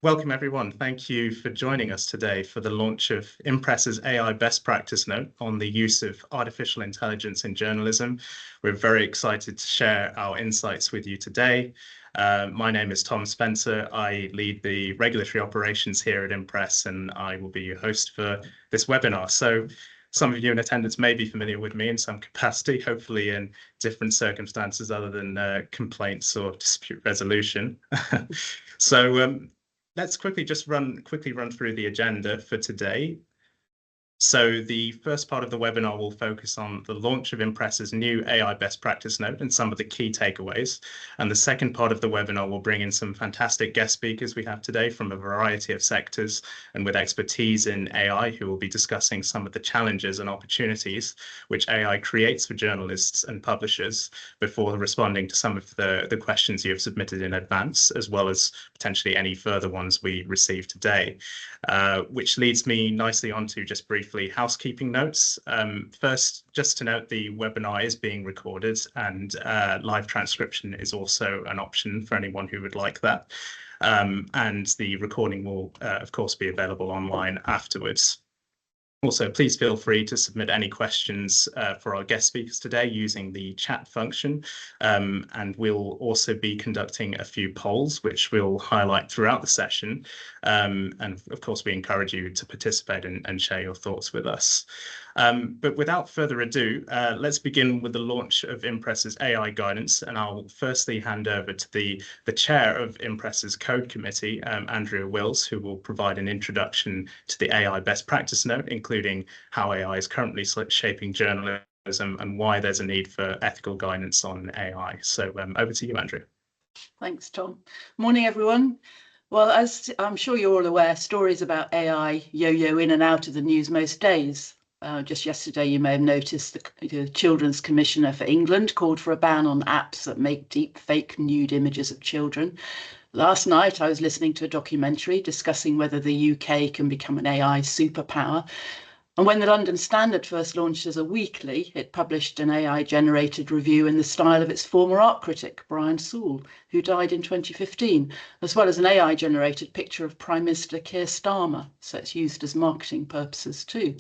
Welcome, everyone. Thank you for joining us today for the launch of Impress's AI Best Practice Note on the use of artificial intelligence in journalism. We're very excited to share our insights with you today. My name is Tom Spencer. I lead the regulatory operations here at Impress, and I will be your host for this webinar. So some of you in attendance may be familiar with me in some capacity, hopefully in different circumstances other than complaints or dispute resolution. So let's quickly run through the agenda for today. So the first part of the webinar will focus on the launch of Impress's new AI Best Practice Note and some of the key takeaways. And the second part of the webinar will bring in some fantastic guest speakers we have today from a variety of sectors and with expertise in AI, who will be discussing some of the challenges and opportunities which AI creates for journalists and publishers before responding to some of the questions you have submitted in advance, as well as potentially any further ones we receive today. Which leads me nicely onto just briefly housekeeping notes. First, just to note, the webinar is being recorded and live transcription is also an option for anyone who would like that. And the recording will, of course, be available online afterwards. Also, please feel free to submit any questions for our guest speakers today using the chat function. And we'll also be conducting a few polls, which we'll highlight throughout the session. And of course, we encourage you to participate and share your thoughts with us. But without further ado, let's begin with the launch of Impress's AI guidance. And I'll firstly hand over to the chair of Impress's Code Committee, Andrea Wills, who will provide an introduction to the AI Best Practice Note, including how AI is currently shaping journalism and why there's a need for ethical guidance on AI. So over to you, Andrea. Thanks, Tom. Morning, everyone. Well, as I'm sure you're all aware, stories about AI yo-yo in and out of the news most days. Just yesterday, you may have noticed the Children's Commissioner for England called for a ban on apps that make deep fake nude images of children. Last night, I was listening to a documentary discussing whether the UK can become an AI superpower. And when the London Standard first launched as a weekly, it published an AI-generated review in the style of its former art critic, Brian Sood, who died in 2015, as well as an AI-generated picture of Prime Minister Keir Starmer, so it's used as marketing purposes too.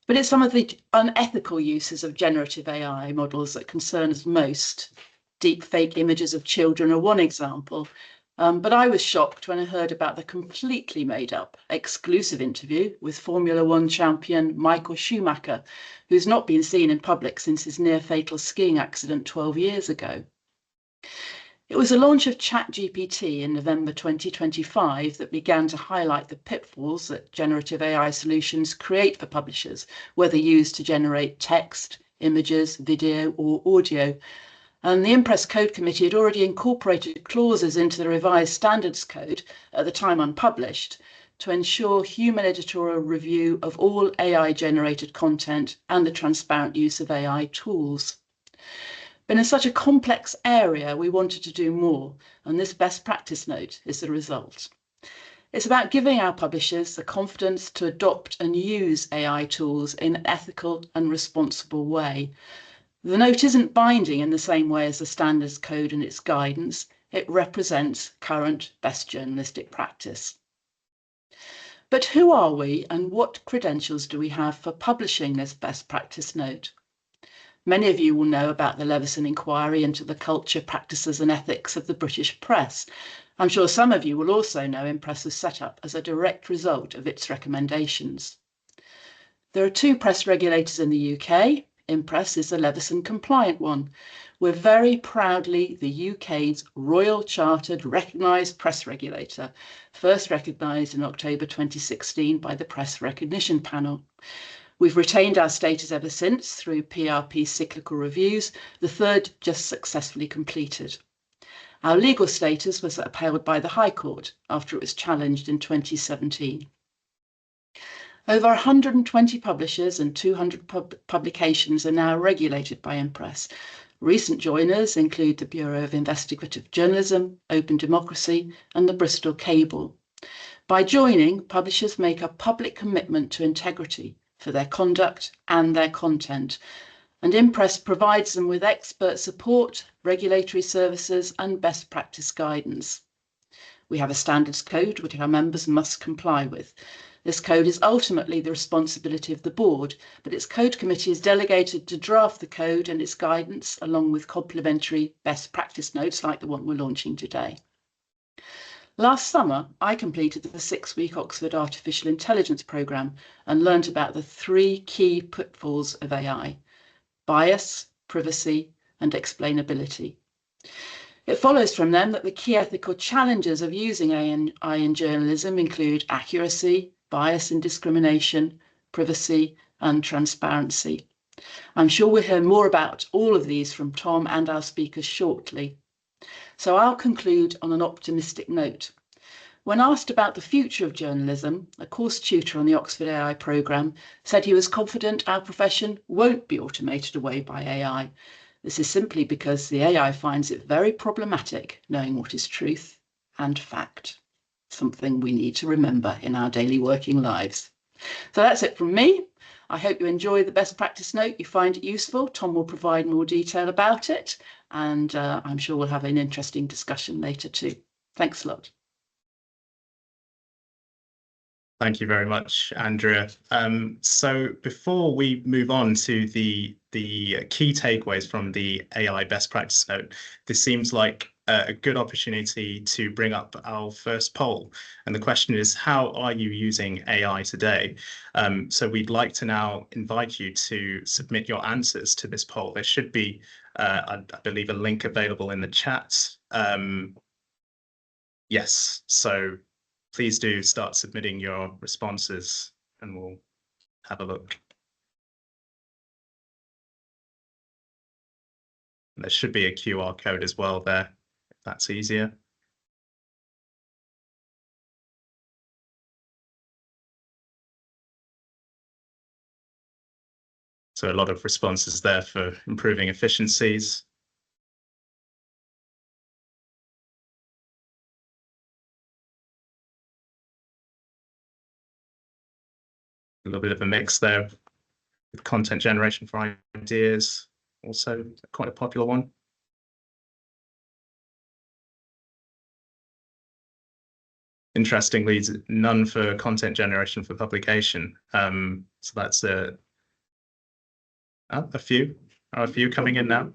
But it's some of the unethical uses of generative AI models that concern us most. Deep fake images of children are one example. But I was shocked when I heard about the completely made up exclusive interview with Formula One champion Michael Schumacher, who's not been seen in public since his near fatal skiing accident 12 years ago. It was the launch of ChatGPT in November 2025 that began to highlight the pitfalls that generative AI solutions create for publishers, whether used to generate text, images, video, or audio. And the Impress Code Committee had already incorporated clauses into the revised standards code, at the time unpublished, to ensure human editorial review of all AI-generated content and the transparent use of AI tools. But in such a complex area, we wanted to do more, and this best practice note is the result. It's about giving our publishers the confidence to adopt and use AI tools in an ethical and responsible way. The note isn't binding in the same way as the standards code and its guidance. It represents current best journalistic practice. But who are we and what credentials do we have for publishing this best practice note? Many of you will know about the Leveson inquiry into the culture, practices and ethics of the British press. I'm sure some of you will also know Impress was set up as a direct result of its recommendations. There are two press regulators in the UK. Impress is the Leveson compliant one. We're very proudly the UK's Royal Chartered Recognised Press Regulator, first recognised in October 2016 by the Press Recognition Panel. We've retained our status ever since through PRP cyclical reviews, the third just successfully completed. Our legal status was upheld by the High Court after it was challenged in 2017. Over 120 publishers and 200 publications are now regulated by Impress. Recent joiners include the Bureau of Investigative Journalism, Open Democracy, and the Bristol Cable. By joining, publishers make a public commitment to integrity for their conduct and their content, and Impress provides them with expert support, regulatory services, and best practice guidance. We have a standards code which our members must comply with. This code is ultimately the responsibility of the board, but its code committee is delegated to draft the code and its guidance along with complementary best practice notes like the one we're launching today. Last summer, I completed the 6-week Oxford Artificial Intelligence programme and learned about the 3 key pitfalls of AI: bias, privacy, and explainability. It follows from them that the key ethical challenges of using AI in journalism include accuracy, bias and discrimination, privacy, and transparency. I'm sure we'll hear more about all of these from Tom and our speakers shortly. So I'll conclude on an optimistic note. When asked about the future of journalism, a course tutor on the Oxford AI programme said he was confident our profession won't be automated away by AI. This is simply because the AI finds it very problematic knowing what is truth and fact, something we need to remember in our daily working lives. So that's it from me. I hope you enjoy the best practice note, you find it useful. Tom will provide more detail about it, and I'm sure we'll have an interesting discussion later too. Thanks a lot. Thank you very much, Andrea. So before we move on to the key takeaways from the AI best practice note, this seems like a good opportunity to bring up our first poll. And the question is, how are you using AI today? So we'd like to now invite you to submit your answers to this poll. There should be, I believe, a link available in the chat. Yes, so please do start submitting your responses and we'll have a look. There should be a QR code as well there, if that's easier. So a lot of responses there for improving efficiencies. A little bit of a mix there with content generation for ideas, also quite a popular one. Interestingly, none for content generation for publication. So that's a few coming in now.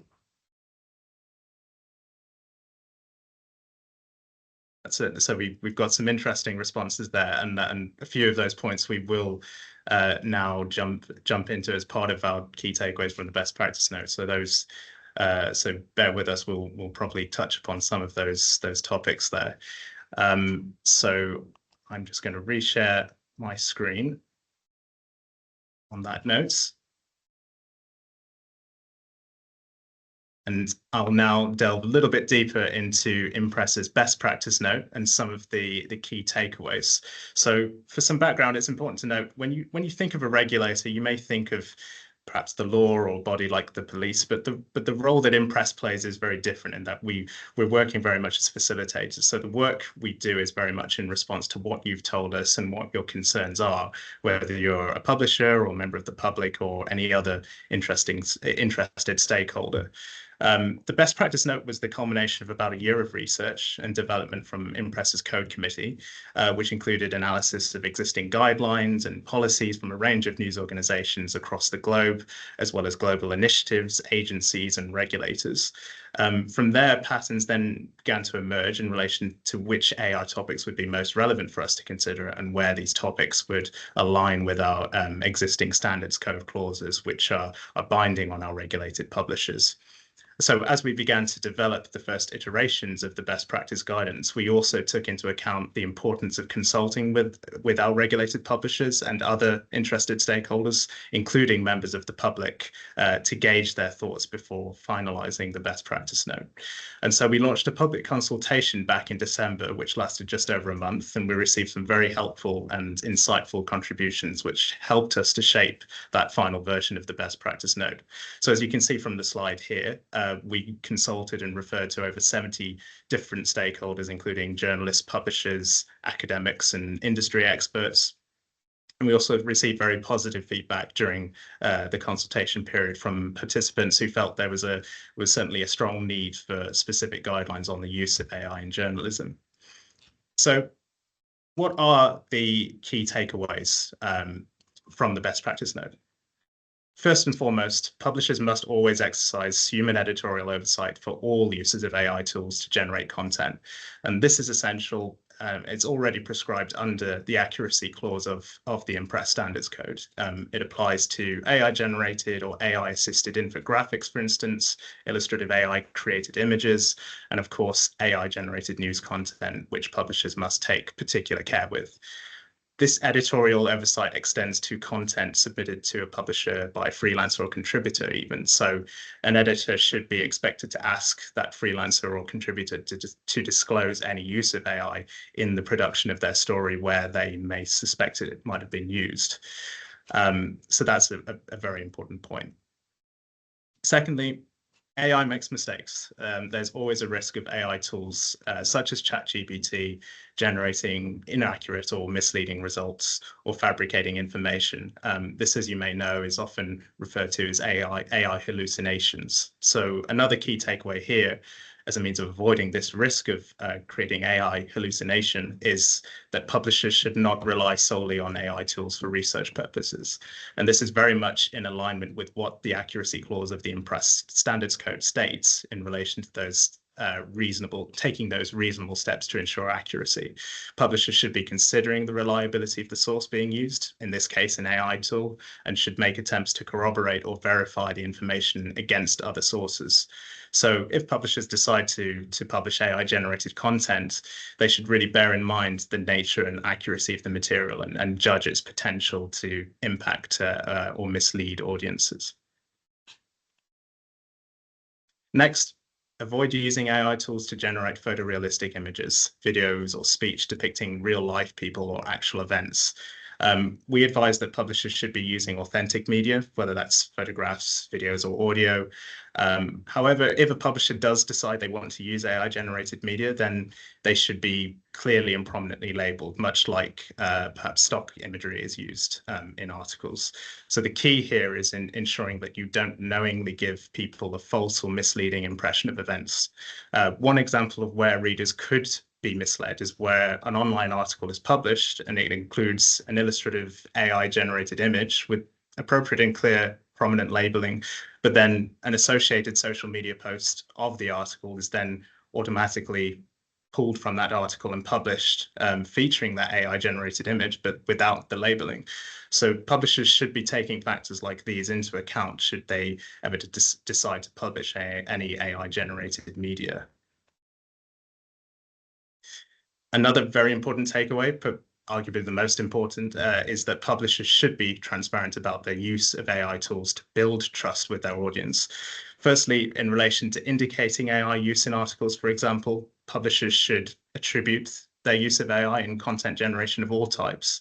That's it. So we've got some interesting responses there, and a few of those points we will now jump into as part of our key takeaways from the best practice note. So those, so bear with us. We'll probably touch upon some of those topics there. So I'm just going to reshare my screen on that note. And I'll now delve a little bit deeper into Impress's best practice note and some of the key takeaways. So for some background, it's important to note when you think of a regulator, you may think of perhaps the law or body like the police, but the role that Impress plays is very different in that we're working very much as facilitators. So the work we do is very much in response to what you've told us and what your concerns are, whether you're a publisher or a member of the public or any other interested stakeholder. The best practice note was the culmination of about a year of research and development from Impress's code committee, which included analysis of existing guidelines and policies from a range of news organizations across the globe, as well as global initiatives, agencies, and regulators. From there, patterns then began to emerge in relation to which AI topics would be most relevant for us to consider and where these topics would align with our existing standards code clauses, which are binding on our regulated publishers. So as we began to develop the first iterations of the best practice guidance, we also took into account the importance of consulting with our regulated publishers and other interested stakeholders, including members of the public, to gauge their thoughts before finalizing the best practice note. And so we launched a public consultation back in December, which lasted just over a month, and we received some very helpful and insightful contributions, which helped us to shape that final version of the best practice note. So as you can see from the slide here, we consulted and referred to over 70 different stakeholders, including journalists, publishers, academics, and industry experts. And we also received very positive feedback during the consultation period from participants who felt there was certainly a strong need for specific guidelines on the use of AI in journalism. So what are the key takeaways from the best practice note? First and foremost, publishers must always exercise human editorial oversight for all uses of AI tools to generate content. And this is essential. It's already prescribed under the accuracy clause of the Impress Standards Code. It applies to AI-generated or AI-assisted infographics, for instance, illustrative AI-created images, and of course, AI-generated news content, which publishers must take particular care with. This editorial oversight extends to content submitted to a publisher by a freelancer or contributor even. So an editor should be expected to ask that freelancer or contributor to disclose any use of AI in the production of their story where they may suspect it might have been used. So that's a very important point. Secondly, AI makes mistakes. There's always a risk of AI tools such as ChatGPT generating inaccurate or misleading results or fabricating information. This, as you may know, is often referred to as AI hallucinations. So another key takeaway here as a means of avoiding this risk of creating AI hallucination is that publishers should not rely solely on AI tools for research purposes. And this is very much in alignment with what the accuracy clause of the Impress Standards Code states in relation to those taking those reasonable steps to ensure accuracy. Publishers should be considering the reliability of the source being used, in this case, an AI tool, and should make attempts to corroborate or verify the information against other sources. So if publishers decide to publish AI-generated content, they should really bear in mind the nature and accuracy of the material and judge its potential to impact or mislead audiences. Next, avoid using AI tools to generate photorealistic images, videos, or speech depicting real-life people or actual events. We advise that publishers should be using authentic media, whether that's photographs, videos, or audio. However, if a publisher does decide they want to use AI-generated media, then they should be clearly and prominently labeled, much like perhaps stock imagery is used in articles. So the key here is in ensuring that you don't knowingly give people a false or misleading impression of events. One example of where readers could be misled is where an online article is published and it includes an illustrative AI-generated image with appropriate and clear prominent labeling, but then an associated social media post of the article is then automatically pulled from that article and published featuring that AI-generated image, but without the labeling. So publishers should be taking factors like these into account should they ever decide to publish any AI-generated media. Another very important takeaway, but arguably the most important, is that publishers should be transparent about their use of AI tools to build trust with their audience. Firstly, in relation to indicating AI use in articles, for example, publishers should attribute their use of AI in content generation of all types,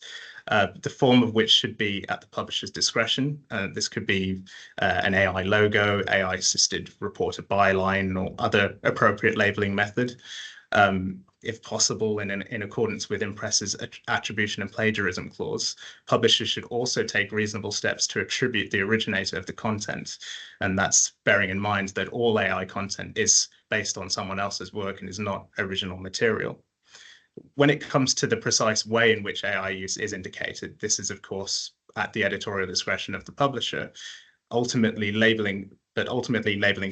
the form of which should be at the publisher's discretion. This could be an AI logo, AI-assisted reporter byline, or other appropriate labeling method. If possible, in accordance with Impress's attribution and plagiarism clause, publishers should also take reasonable steps to attribute the originator of the content. And that's bearing in mind that all AI content is based on someone else's work and is not original material. When it comes to the precise way in which AI use is indicated, this is, of course, at the editorial discretion of the publisher. Ultimately, labeling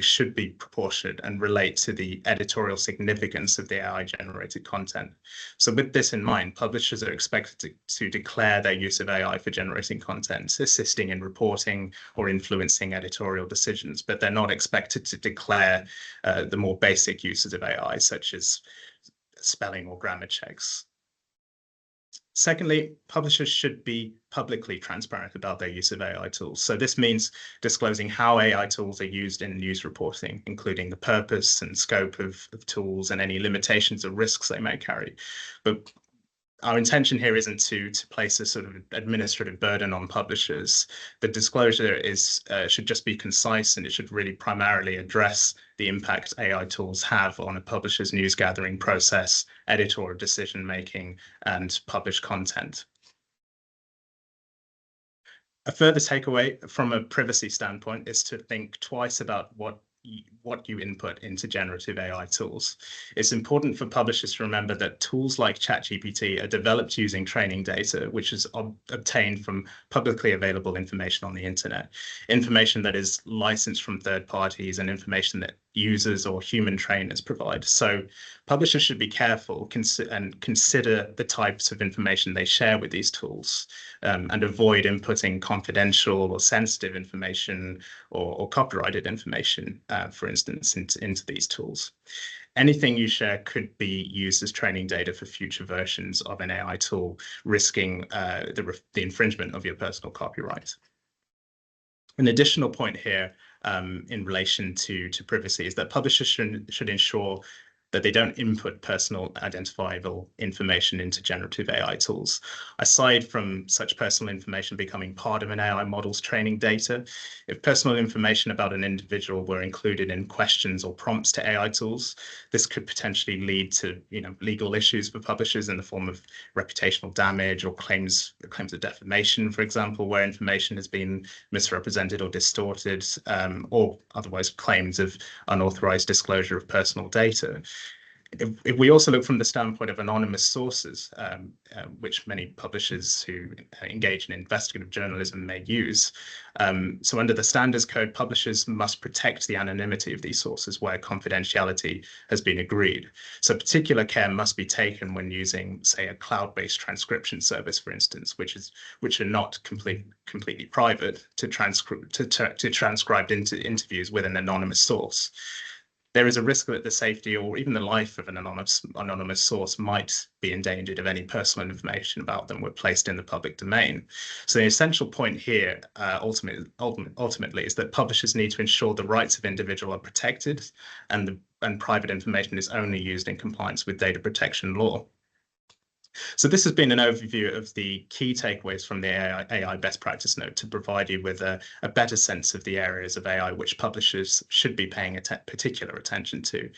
should be proportionate and relate to the editorial significance of the AI-generated content. So with this in mind, publishers are expected to declare their use of AI for generating content, assisting in reporting or influencing editorial decisions, but they're not expected to declare the more basic uses of AI, such as spelling or grammar checks. Secondly, publishers should be publicly transparent about their use of AI tools. So this means disclosing how AI tools are used in news reporting, including the purpose and scope of tools and any limitations or risks they may carry. But our intention here isn't to place a sort of administrative burden on publishers. The disclosure should just be concise, and it should really primarily address the impact AI tools have on a publisher's news gathering process, editorial decision making, and published content. A further takeaway from a privacy standpoint is to think twice about what what you input into generative AI tools. It's important for publishers to remember that tools like ChatGPT are developed using training data, which is obtained from publicly available information on the internet, information that is licensed from third parties and information that users or human trainers provide. So publishers should be careful and consider the types of information they share with these tools, and avoid inputting confidential or sensitive information or copyrighted information, for instance, into these tools. Anything you share could be used as training data for future versions of an AI tool, risking the infringement of your personal copyright. An additional point here in relation to privacy is that publishers should ensure that they don't input personal identifiable information into generative AI tools. Aside from such personal information becoming part of an AI model's training data, if personal information about an individual were included in questions or prompts to AI tools, this could potentially lead to legal issues for publishers in the form of reputational damage or claims of defamation, for example, where information has been misrepresented or distorted, or otherwise claims of unauthorized disclosure of personal data. If we also look from the standpoint of anonymous sources, which many publishers who engage in investigative journalism may use, so under the Standards Code, publishers must protect the anonymity of these sources where confidentiality has been agreed. So particular care must be taken when using, say, a cloud-based transcription service, for instance, which are not completely private, to transcribe into interviews with an anonymous source. There is a risk that the safety or even the life of an anonymous source might be endangered if any personal information about them were placed in the public domain. So the essential point here, ultimately, is that publishers need to ensure the rights of individuals are protected, and private information is only used in compliance with data protection law. So this has been an overview of the key takeaways from the AI best practice note to provide you with a better sense of the areas of AI which publishers should be paying particular attention to.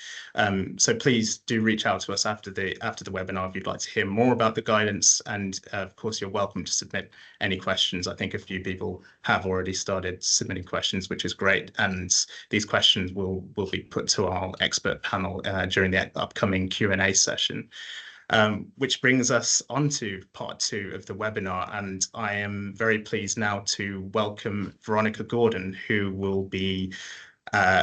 So please do reach out to us after the webinar if you'd like to hear more about the guidance, and of course you're welcome to submit any questions. I think a few people have already started submitting questions, which is great, and these questions will be put to our expert panel during the upcoming Q&A session. Which brings us on to part 2 of the webinar, and I am very pleased now to welcome Veronica Gordon, who will be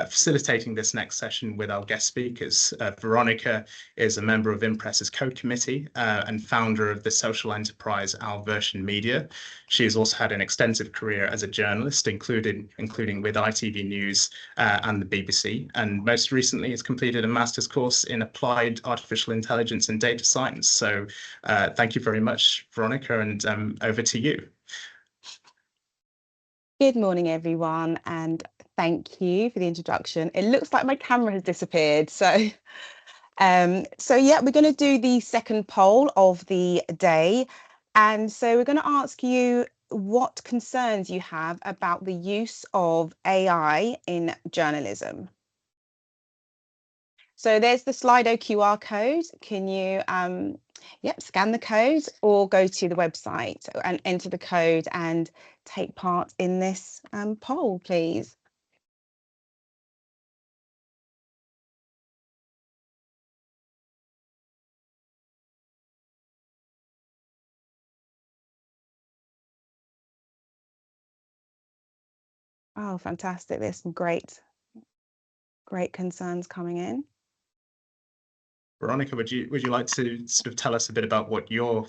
facilitating this next session with our guest speakers. Veronica is a member of Impress's Code Committee and founder of the social enterprise Our Version Media. She has also had an extensive career as a journalist, including with ITV News and the BBC, and most recently has completed a master's course in applied artificial intelligence and data science. So thank you very much, Veronica, and over to you. Good morning, everyone, and thank you for the introduction. It looks like my camera has disappeared. So yeah, we're going to do the second poll of the day. And so we're going to ask you what concerns you have about the use of AI in journalism. So there's the Slido QR code. Can you scan the code or go to the website and enter the code and take part in this poll, please. Oh, fantastic. There's some great concerns coming in. Veronica, would you like to sort of tell us a bit about what your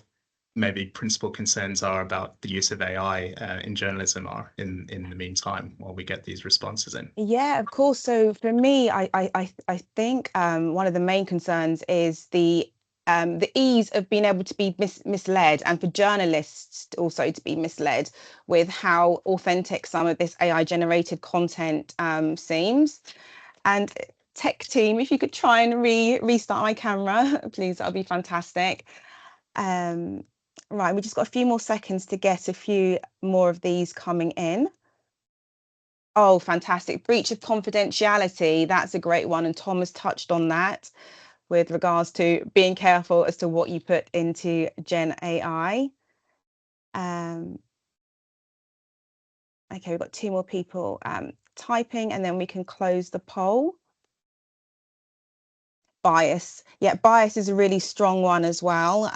maybe principal concerns are about the use of AI in journalism are in the meantime while we get these responses in? Yeah, of course. So for me, I think one of the main concerns is the ease of being able to be misled, and for journalists also to be misled with how authentic some of this AI generated content seems. And tech team, if you could try and restart my camera, please, that would be fantastic. Right, we just got a few more seconds to get a few more of these coming in. Oh, fantastic. Breach of confidentiality. That's a great one. And Tom has touched on that with regards to being careful as to what you put into Gen AI. Okay, we've got 2 more people typing, and then we can close the poll. Bias. Yeah, bias is a really strong one as well,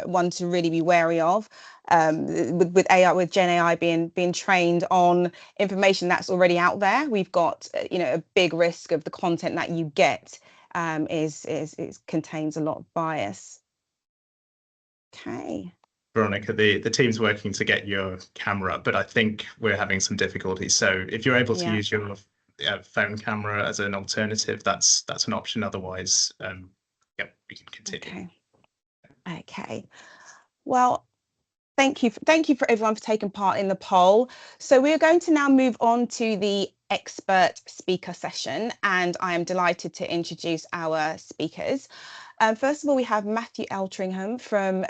one to really be wary of. With AI, with Gen AI being trained on information that's already out there, we've got a big risk of the content that you get contains a lot of bias. Okay. Veronica, the team's working to get your camera up, but I think we're having some difficulties. So if you're able to use your phone camera as an alternative, that's an option. Otherwise, we can continue. Okay. Well, thank you for everyone for taking part in the poll. So we are going to now move on to the expert speaker session, and I am delighted to introduce our speakers. First of all, we have Matthew Eltringham from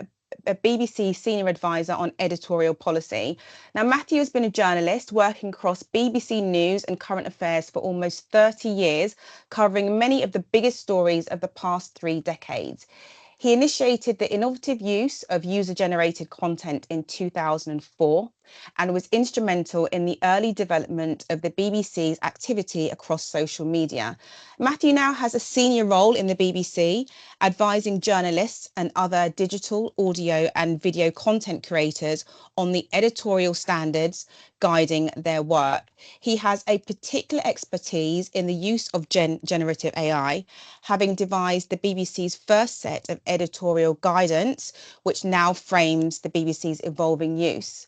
a BBC senior advisor on editorial policy. Now, Matthew has been a journalist working across BBC News and current affairs for almost 30 years, covering many of the biggest stories of the past 3 decades. He initiated the innovative use of user-generated content in 2004 and was instrumental in the early development of the BBC's activity across social media. Matthew now has a senior role in the BBC, advising journalists and other digital, audio and video content creators on the editorial standards guiding their work. He has a particular expertise in the use of generative AI, having devised the BBC's first set of editorial guidance, which now frames the BBC's evolving use.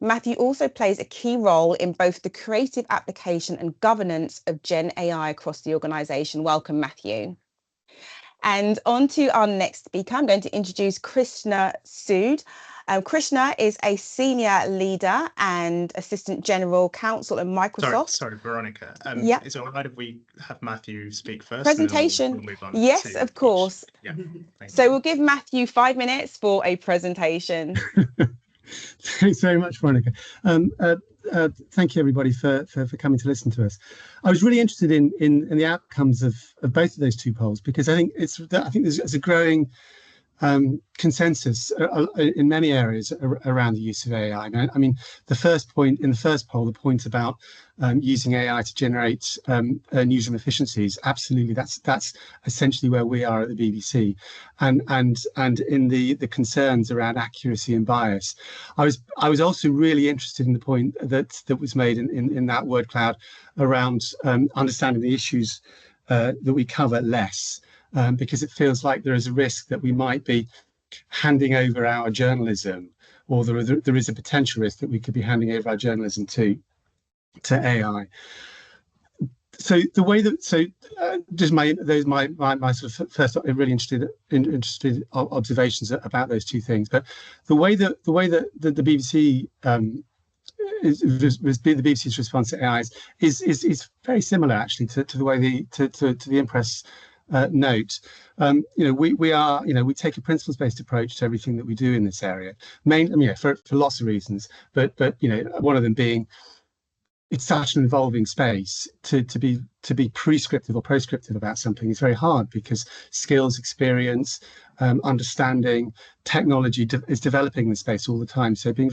Matthew also plays a key role in both the creative application and governance of Gen AI across the organisation. Welcome, Matthew. And on to our next speaker, I'm going to introduce Krishna Sood. Krishna is a senior leader and assistant general counsel at Microsoft. Sorry, Veronica. Is it all right if we have Matthew speak first? Presentation. We'll move on. Yes, of course. Yeah. So we'll give Matthew 5 minutes for a presentation. Thanks very much, Veronica. Thank you, everybody, for coming to listen to us. I was really interested in the outcomes of both of those 2 polls, because I think there's a growing consensus in many areas around the use of AI. I mean, the first point in the first poll, the point about using AI to generate newsroom efficiencies, absolutely, that's essentially where we are at the BBC, and in the concerns around accuracy and bias. I was also really interested in the point that was made in that word cloud around understanding the issues that we cover less. Because it feels like there is a risk that we might be handing over our journalism, or there is a potential risk that we could be handing over our journalism to AI. So the way that just my sort of first really interested observations about those 2 things. But the way that the BBC the BBC's response to AI is very similar actually to the way to the Impress note. We take a principles-based approach to everything that we do in this area, for lots of reasons, but one of them being it's such an evolving space. To be prescriptive or proscriptive about something is very hard, because skills, experience, understanding, technology is developing in the space all the time. So being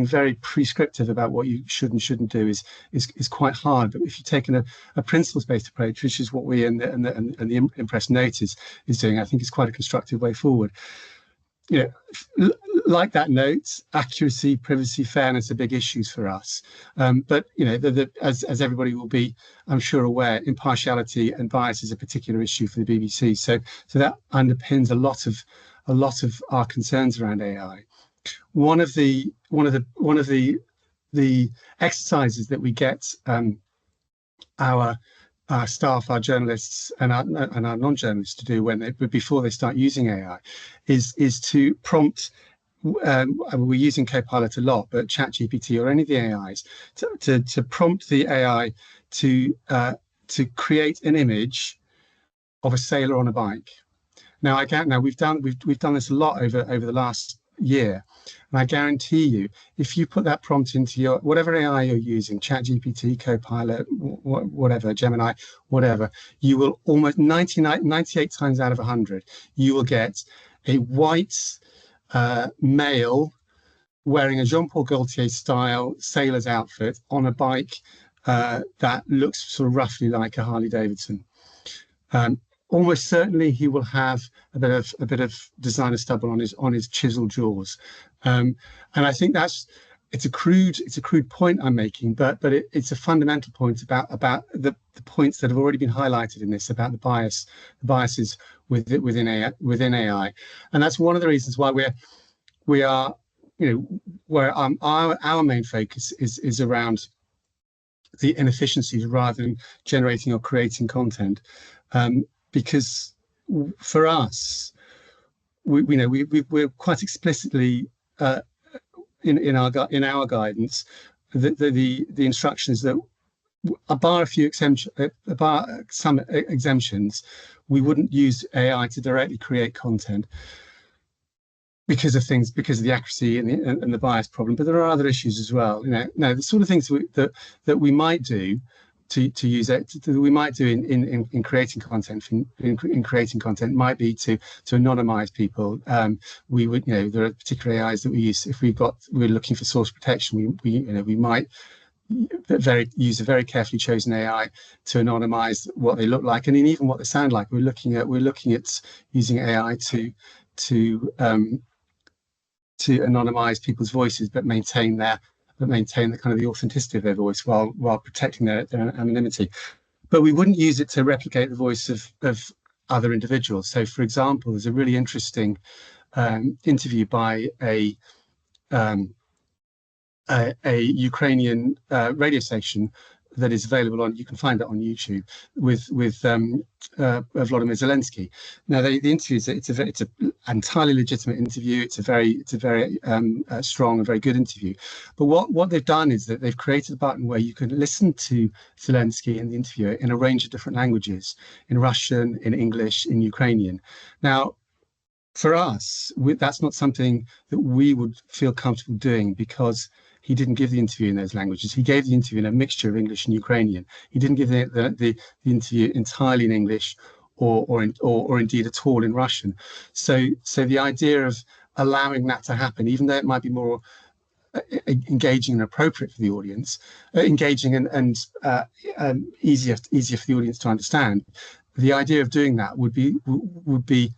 very prescriptive about what you should and shouldn't do is quite hard. But if you've taken a principles-based approach, which is what we and the Impress note is doing, I think is quite a constructive way forward. Like that note, accuracy, privacy, fairness are big issues for us. But as everybody will be, I'm sure, aware, impartiality and bias is a particular issue for the BBC. So that underpins a lot of our concerns around AI. One of the exercises that we get our staff, our journalists, and our non-journalists to do before they start using AI is to prompt. We're using Copilot a lot, but ChatGPT or any of the AIs to prompt the AI to create an image of a sailor on a bike. Now we've done this a lot over the last year, and I guarantee you, if you put that prompt into your whatever AI you're using, ChatGPT, Copilot, whatever, Gemini, whatever, you will almost 98 times out of 100, you will get a white male wearing a Jean-Paul Gaultier style sailor's outfit on a bike that looks sort of roughly like a Harley Davidson. Almost certainly he will have a bit of designer stubble on his chiseled jaws, and I think it's a crude point I'm making, but it's a fundamental point about the points that have already been highlighted in this about the biases within AI, and that's one of the reasons why we are where our main focus is around the inefficiencies rather than generating or creating content. Because for us, we're quite explicitly in our guidance the instructions that bar some exemptions, we wouldn't use AI to directly create content because of the accuracy and the bias problem. But there are other issues as well. Now the sort of things that we might do to use it, we might do in creating content. In creating content might be to anonymize people. We would, there are particular AIs that we use if we're looking for source protection. We might use a very carefully chosen AI to anonymize what they look like and even what they sound like. We're looking at using AI to anonymize people's voices, but maintain the kind of the authenticity of their voice while protecting their anonymity. But we wouldn't use it to replicate the voice of other individuals. So, for example, there's a really interesting interview by a Ukrainian radio station that is available you can find it on YouTube with Volodymyr Zelensky. Now the interview it's an entirely legitimate interview. It's a very strong and very good interview. But what they've done is that they've created a button where you can listen to Zelensky and the interviewer in a range of different languages: in Russian, in English, in Ukrainian. Now, for us, that's not something that we would feel comfortable doing because he didn't give the interview in those languages. He gave the interview in a mixture of English and Ukrainian. He didn't give the interview entirely in English or indeed at all in Russian. So the idea of allowing that to happen, even though it might be more engaging and appropriate for the audience, engaging and easier for the audience to understand, the idea of doing that would be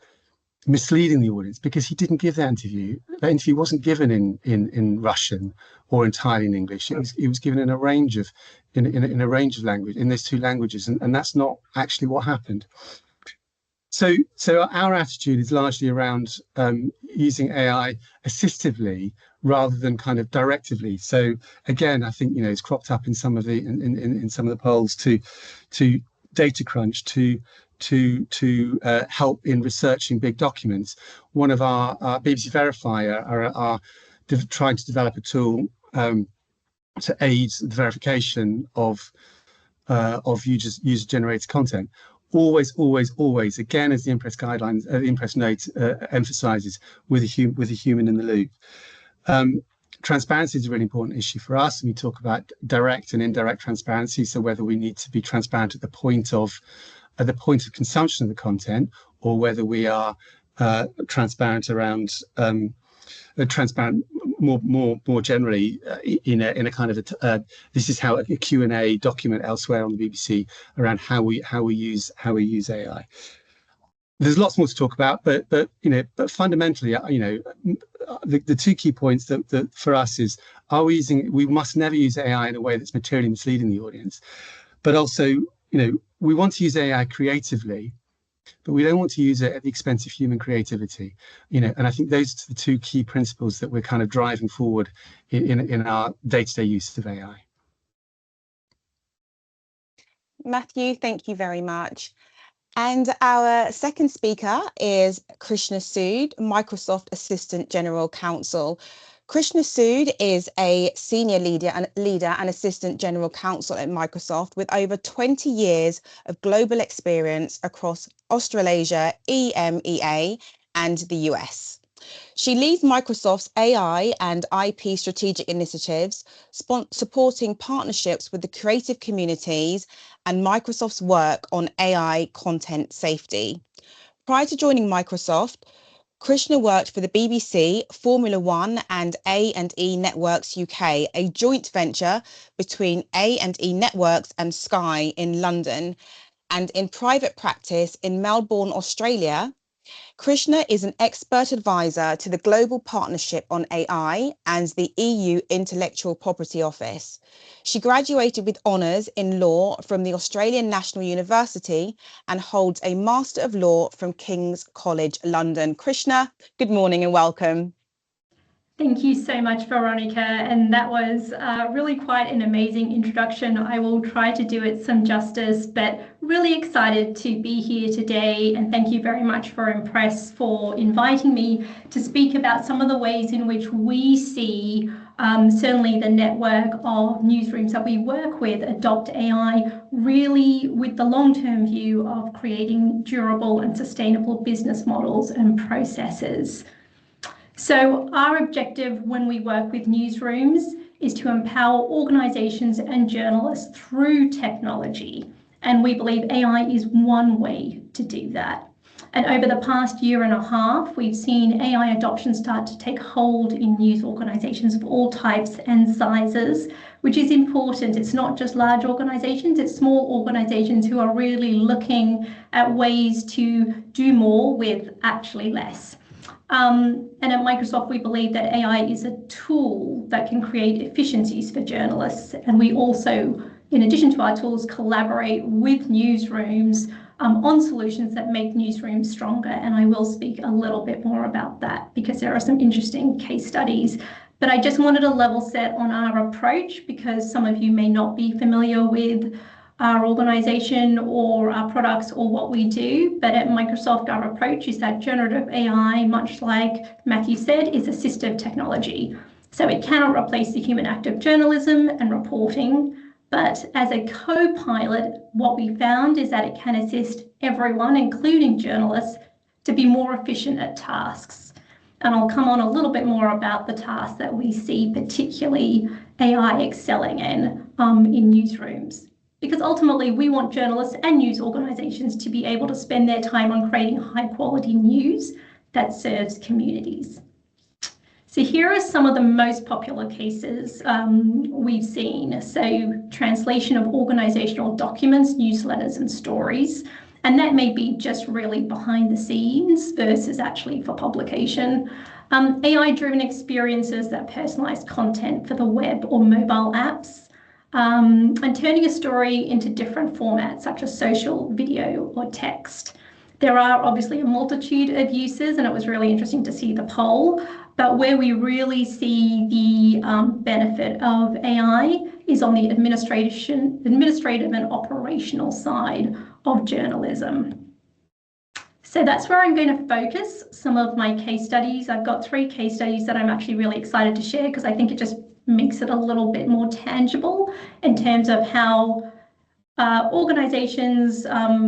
misleading the audience, because he didn't give that interview. That interview wasn't given in Russian or entirely in English. It was given in a range of language, in those two languages, and that's not actually what happened. So our attitude is largely around using AI assistively rather than kind of directively. So again, I think it's cropped up in some of the polls to data crunch, to help in researching big documents. One of our BBC Verifier are trying to develop a tool to aid the verification of user-generated content. Always, again, as the Impress guidelines, the Impress note emphasises, with a human in the loop. Transparency is a really important issue for us, and we talk about direct and indirect transparency. So whether we need to be transparent at the point of consumption of the content, or whether we are transparent around transparent more generally in a kind of this is how a Q&A document elsewhere on the BBC around how we use AI. There's lots more to talk about, but fundamentally, the two key points that for us is: we must never use AI in a way that's materially misleading the audience, but also we want to use AI creatively, but we don't want to use it at the expense of human creativity. And I think those are the two key principles that we're kind of driving forward in our day-to-day use of AI. Matthew, thank you very much. And our second speaker is Krishna Sood, Microsoft Assistant General Counsel. Krishna Sood is a senior leader and assistant general counsel at Microsoft with over 20 years of global experience across Australasia, EMEA, and the US. She leads Microsoft's AI and IP strategic initiatives, supporting partnerships with the creative communities and Microsoft's work on AI content safety. Prior to joining Microsoft, Krishna worked for the BBC, Formula One and A&E Networks UK, a joint venture between A&E Networks and Sky in London, and in private practice in Melbourne, Australia. Krishna is an expert advisor to the Global Partnership on AI and the EU Intellectual Property Office. She graduated with honours in law from the Australian National University and holds a Master of Law from King's College London. Krishna, good morning and welcome. Thank you so much, Veronica, and that was really quite an amazing introduction. I will try to do it some justice, but really excited to be here today, and thank you very much for Impress for inviting me to speak about some of the ways in which we see certainly the network of newsrooms that we work with adopt AI really with the long-term view of creating durable and sustainable business models and processes. So our objective when we work with newsrooms is to empower organisations and journalists through technology. And we believe AI is one way to do that. And over the past year and a half, we've seen AI adoption start to take hold in news organisations of all types and sizes, which is important. It's not just large organisations, it's small organisations who are really looking at ways to do more with actually less. And at Microsoft, we believe that AI is a tool that can create efficiencies for journalists. And we also, in addition to our tools, collaborate with newsrooms on solutions that make newsrooms stronger. And I will speak a little bit more about that because there are some interesting case studies. But I just wanted to level set on our approach because some of you may not be familiar with our organisation or our products or what we do, but at Microsoft our approach is that generative AI, much like Matthew said, is assistive technology. So it cannot replace the human act of journalism and reporting, but as a co-pilot, what we found is that it can assist everyone, including journalists, to be more efficient at tasks. And I'll come on a little bit more about the tasks that we see particularly AI excelling in newsrooms. Because ultimately we want journalists and news organisations to be able to spend their time on creating high quality news that serves communities. So here are some of the most popular cases we've seen. So translation of organisational documents, newsletters and stories. And that may be just really behind the scenes versus actually for publication. AI-driven experiences that personalise content for the web or mobile apps. And turning a story into different formats such as social, video or text. There are obviously a multitude of uses and it was really interesting to see the poll, but where we really see the benefit of AI is on the administrative and operational side of journalism. So that's where I'm going to focus some of my case studies. I've got 3 case studies that I'm actually really excited to share because I think it just makes it a little bit more tangible in terms of how organisations,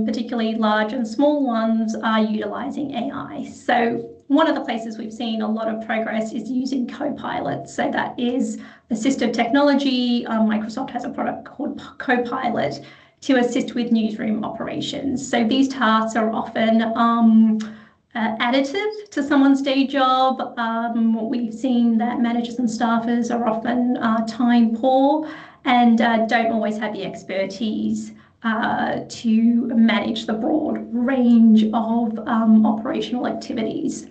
particularly large and small ones, are utilising AI. So one of the places we've seen a lot of progress is using Copilot. So that is assistive technology. Microsoft has a product called Copilot to assist with newsroom operations. So these tasks are often additive to someone's day job. We've seen that managers and staffers are often time poor and don't always have the expertise to manage the broad range of operational activities.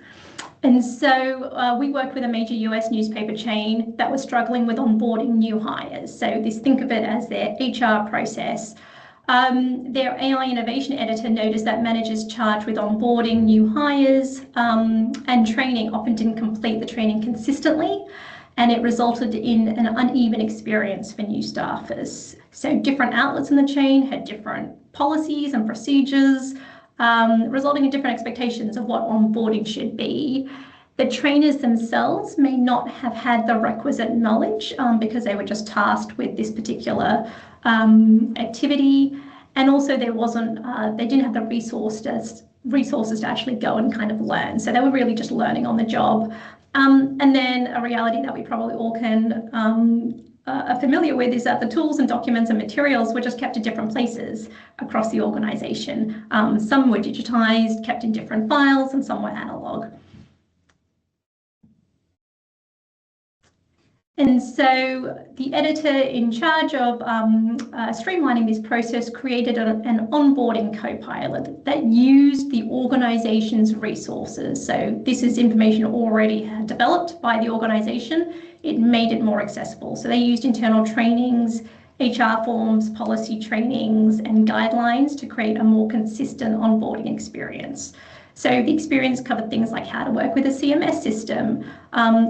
And so we worked with a major US newspaper chain that was struggling with onboarding new hires. So think of it as their HR process. Their AI innovation editor noticed that managers charged with onboarding new hires and training often didn't complete the training consistently, and it resulted in an uneven experience for new staffers. So different outlets in the chain had different policies and procedures, resulting in different expectations of what onboarding should be. The trainers themselves may not have had the requisite knowledge because they were just tasked with this particular activity, and also there wasn't they didn't have the resources to actually go and kind of learn, so they were really just learning on the job. And then a reality that we probably all can are familiar with is that the tools and documents and materials were just kept in different places across the organisation. Some were digitised, kept in different files, and some were analogue. And so the editor in charge of streamlining this process created an onboarding co-pilot that used the organization's resources. So this is information already developed by the organization. It made it more accessible. So they used internal trainings, HR forms, policy trainings, and guidelines to create a more consistent onboarding experience. So the experience covered things like how to work with a CMS system,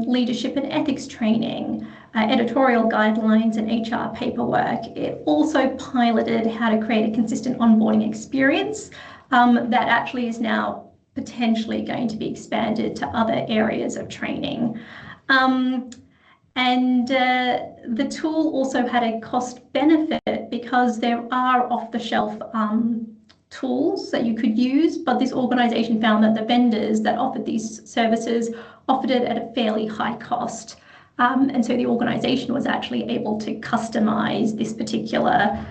leadership and ethics training, editorial guidelines and HR paperwork. It also piloted how to create a consistent onboarding experience that actually is now potentially going to be expanded to other areas of training. The tool also had a cost benefit because there are off-the-shelf tools that you could use, but this organisation found that the vendors that offered these services offered it at a fairly high cost. And so the organisation was actually able to customise this particular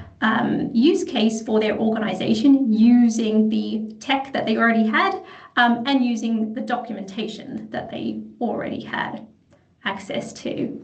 use case for their organisation using the tech that they already had and using the documentation that they already had access to.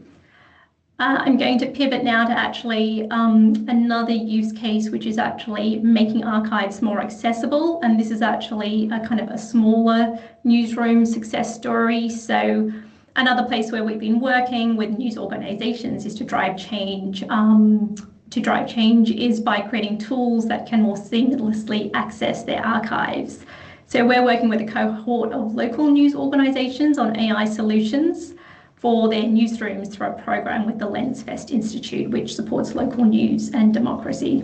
I'm going to pivot now to actually another use case, which is actually making archives more accessible. And this is actually a kind of a smaller newsroom success story. So another place where we've been working with news organizations is to drive change. Is by creating tools that can more seamlessly access their archives. So we're working with a cohort of local news organizations on AI solutions for their newsrooms through a program with the LensFest Institute, which supports local news and democracy.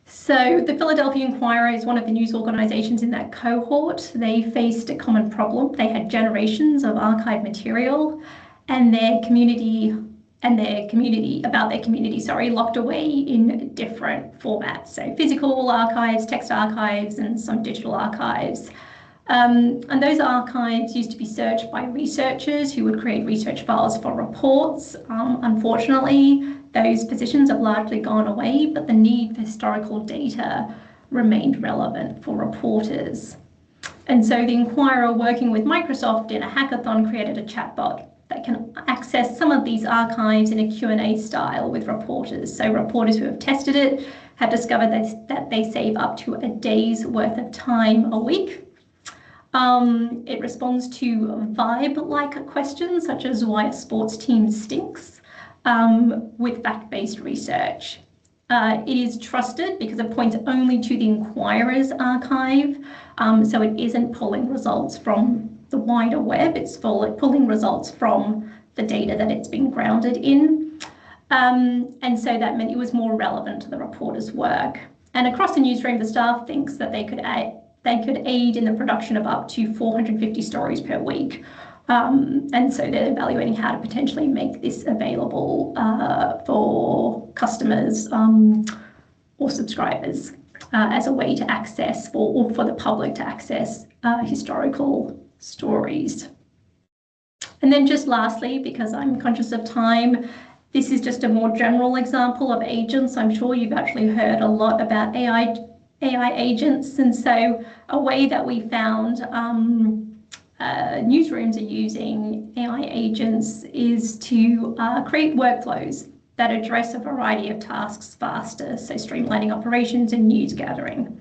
So the Philadelphia Inquirer is one of the news organisations in that cohort. They faced a common problem. They had generations of archive material and their community locked away in different formats. So physical archives, text archives, and some digital archives. And those archives used to be searched by researchers who would create research files for reports. Unfortunately, those positions have largely gone away, but the need for historical data remained relevant for reporters. And so the Inquirer, working with Microsoft in a hackathon, created a chatbot that can access some of these archives in a Q&A style with reporters. So reporters who have tested it have discovered that they save up to a day's worth of time a week. It responds to vibe-like questions such as why a sports team stinks with fact-based research. It is trusted because it points only to the Inquirer's archive, so it isn't pulling results from the wider web, it's pulling results from the data that it's been grounded in. And so that meant it was more relevant to the reporter's work. And across the newsroom, the staff thinks that they could aid in the production of up to 450 stories per week. And so they're evaluating how to potentially make this available for customers or subscribers as a way to access or for the public to access historical stories. And then just lastly, because I'm conscious of time, this is just a more general example of agents. I'm sure you've actually heard a lot about AI agents, and so a way that we found newsrooms are using AI agents is to create workflows that address a variety of tasks faster, so streamlining operations and news gathering.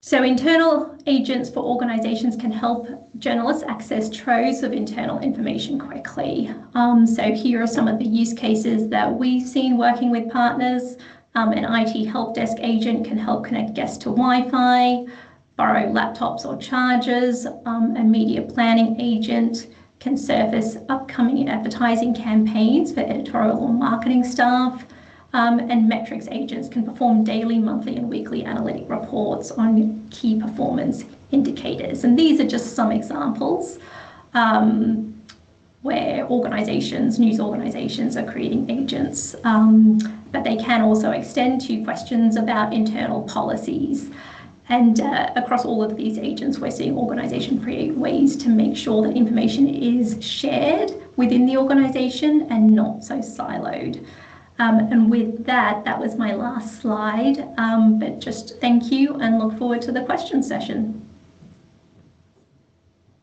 So internal agents for organisations can help journalists access troves of internal information quickly. So here are some of the use cases that we've seen working with partners. An IT help desk agent can help connect guests to Wi-Fi, borrow laptops or chargers. A media planning agent can surface upcoming advertising campaigns for editorial or marketing staff. And metrics agents can perform daily, monthly and weekly analytic reports on key performance indicators. And these are just some examples where news organisations are creating agents, but they can also extend to questions about internal policies. And across all of these agents, we're seeing organisations create ways to make sure that information is shared within the organisation and not so siloed. And with that, that was my last slide, but just thank you and look forward to the question session.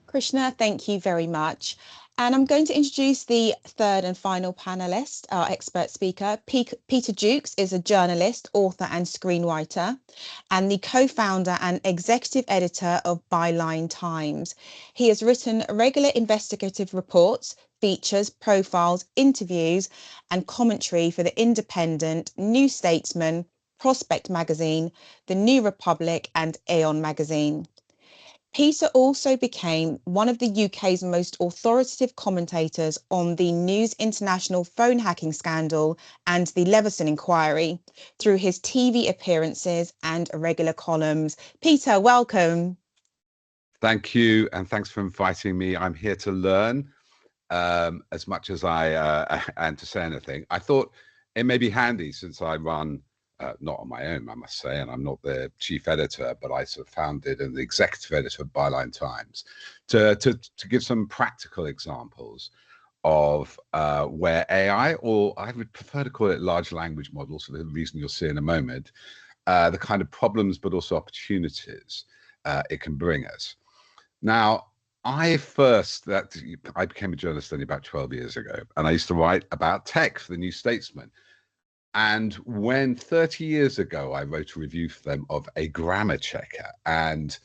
Krishna, thank you very much. And I'm going to introduce the third and final panelist, our expert speaker. Peter Jukes is a journalist, author and screenwriter, and the co-founder and executive editor of Byline Times. He has written regular investigative reports, features, profiles, interviews, and commentary for The Independent, New Statesman, Prospect Magazine, The New Republic, and Aeon Magazine. Peter also became one of the UK's most authoritative commentators on the News International phone hacking scandal and the Leveson inquiry through his TV appearances and regular columns. Peter, welcome. Thank you, and thanks for inviting me. I'm here to learn as much as I and to say anything. I thought it may be handy, since I run not on my own, I must say, and I'm not the chief editor, but I sort of founded and the executive editor of Byline Times, to give some practical examples of where AI, or I would prefer to call it large language models, for the reason you'll see in a moment, the kind of problems but also opportunities it can bring us. Now, I became a journalist only about 12 years ago, and I used to write about tech for the New Statesman. And when 30 years ago, I wrote a review for them of a grammar checker, and